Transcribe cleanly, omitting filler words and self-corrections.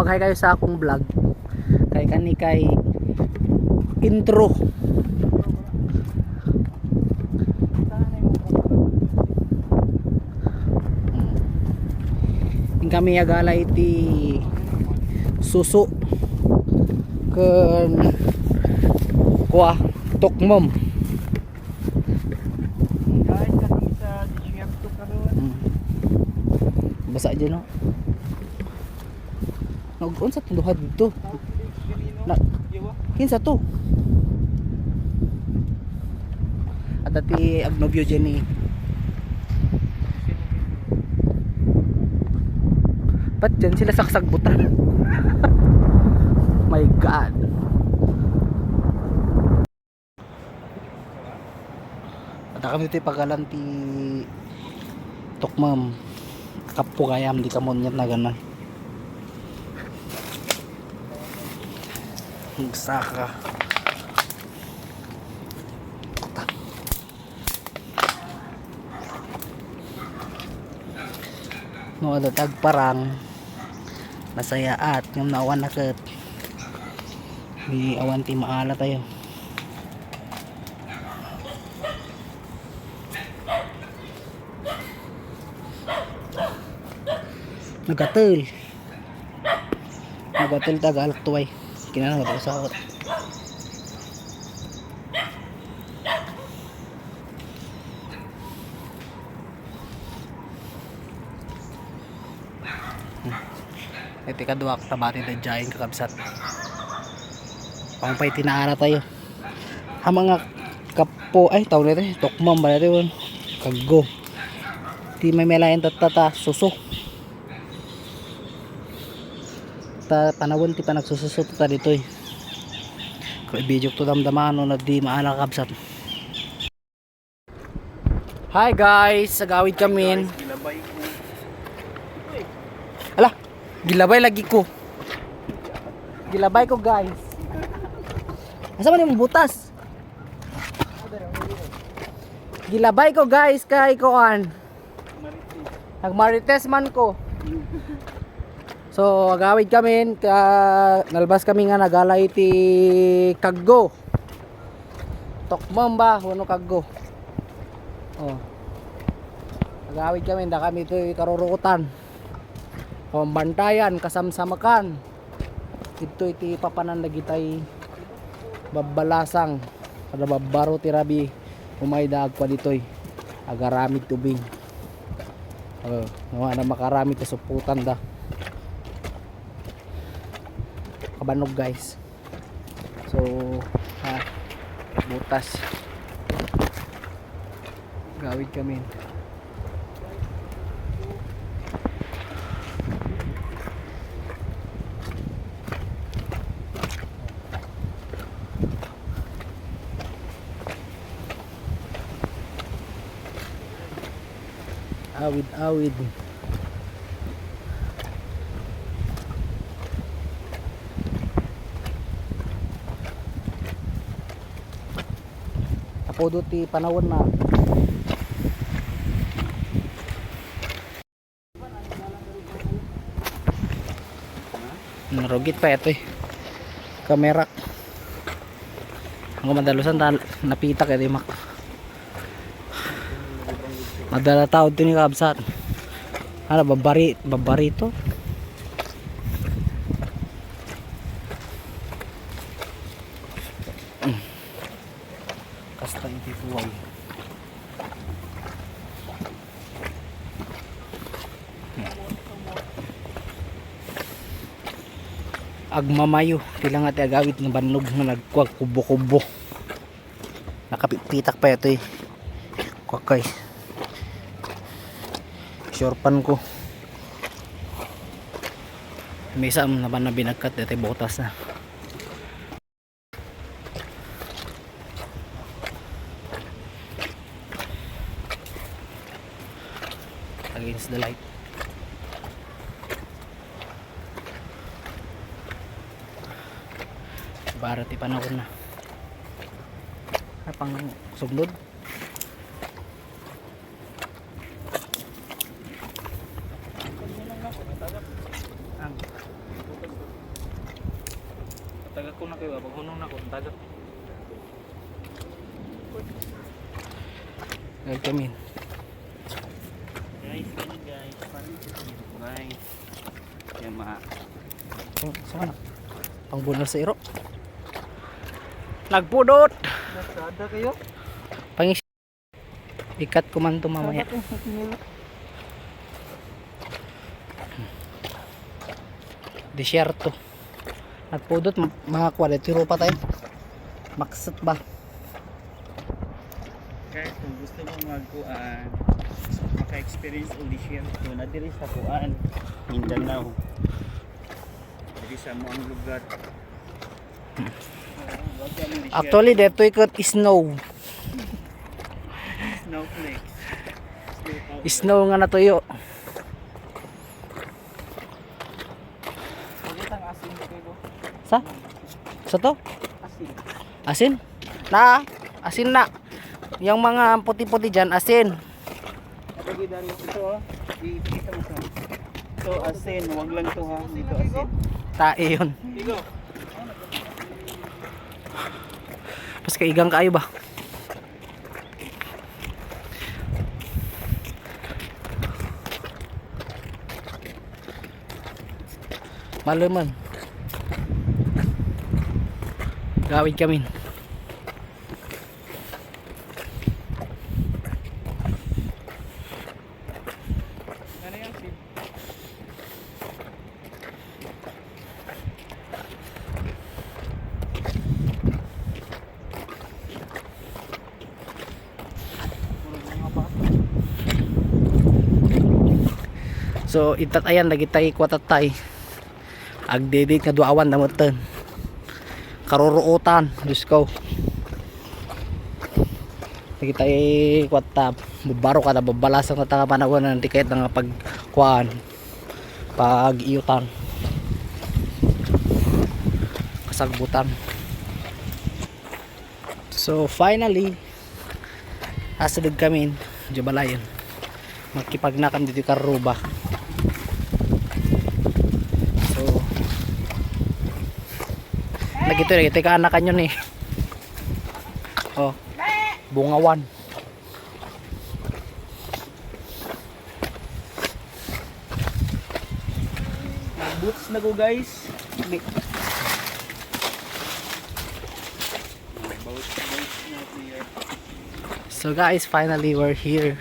mag-hi kayo sa akong vlog. Kay intro. Kami agala iti susu ken kuah tukmom. Guys, kami sa DCF2 karon. Basa dyan no. Nag-on sa tunduhan dito. Kinsa to? At ati agnobyo dyan ni. Ba't dyan sila saksagbutan? My God. At kami ito pagalan ti tukmam kapo kayam di kamon na ganan. Magsaka no ada tagparang nasayaat ng nawan naket di awan ti maala tayo nagatul tagalak tuway kinana nga sa ako iti kaduak tabati na dyan kakabsat pangpay tinaara tayo ha mga kapo ay tawag nito tukmam ba natin kaggo ti may melayan tatata suso ta panawon ti panagsususot ta dito kung ibidyo to damdamano na di maala kabsat. Hi guys, sagawid kami. Ala, gilabay lagi ko. Gilabay ko guys. Asa man yung butas? Gilabay ko guys kay koan. Nagmarites man ko. So agawid kami nalbas kami nga nagalay ti kaggo. Tokmam ba wano kaggo. Oh. Agawid kami da kami ito karurutan. Pambantayan kasamsamakan. Dito iti papanan nagitay babalasang kada babaro ti rabi umay daag pa ditoy. Agaramid tubing. Nawa na makaramid ta suputan da. Kabanog guys. So butas gawid kami awid apodo ti panawon na narugit pa ito kamera ang madalusan napitak ito mak madala tao ito ni kabsat ano babari ito kasta iti tuway agmamayo tilang ati agawit ng banlog na nagkuwag kubo-kubo nakapitak pa ito kwakay shorpan ko may isang naman na binagkat dito botas na against the light barat ipanahon na pang sugnod ang Dako na kayo, pag hunong na ko, tagat. Ay kami. Guys, ganyan guys. Guys. Yan Saan? Pangbunal sa iro. Nagpudot. Nasada kayo? Pangis. Ikat ko man to mamaya. Desierto. Nagpudot mga 40 pa tayo. Maksat ba? Guys, kung gusto mo magkuan, maka-experience uli siya. So, na diri sa kuan, Mindanao. Diri sa mo ang lugar. Actually, dito ikot snow. Snowflakes. Snow nga natuyo. Pagkitang asin kayo. Sa? Sa to? Asin. Asin? Na? Asin na. Yung mga puti-puti dyan, asin. Kapag dari ito ipikita mo sa. Ito asin, wag lang to ha. Dito asin. Tae yun. Tigo. Pas kaigang kayo ba? Malaman. Gawin kami. Ano yan si? So itat ayan lagi tay kwatatay. Agdedit nga duawan na moten. Karuruutan, Diyos ko. Lagi tay kwata babaro ka na babalasang na tanga panahon ng tiket nga pagkuan. Pag iyutan. Kasagbutan. So finally asadog kami Jabalayan. Magkipagnakan dito karuba. So lagi ka anakan yun eh. Oh, bungawan. Boots na go guys. So guys, finally we're here.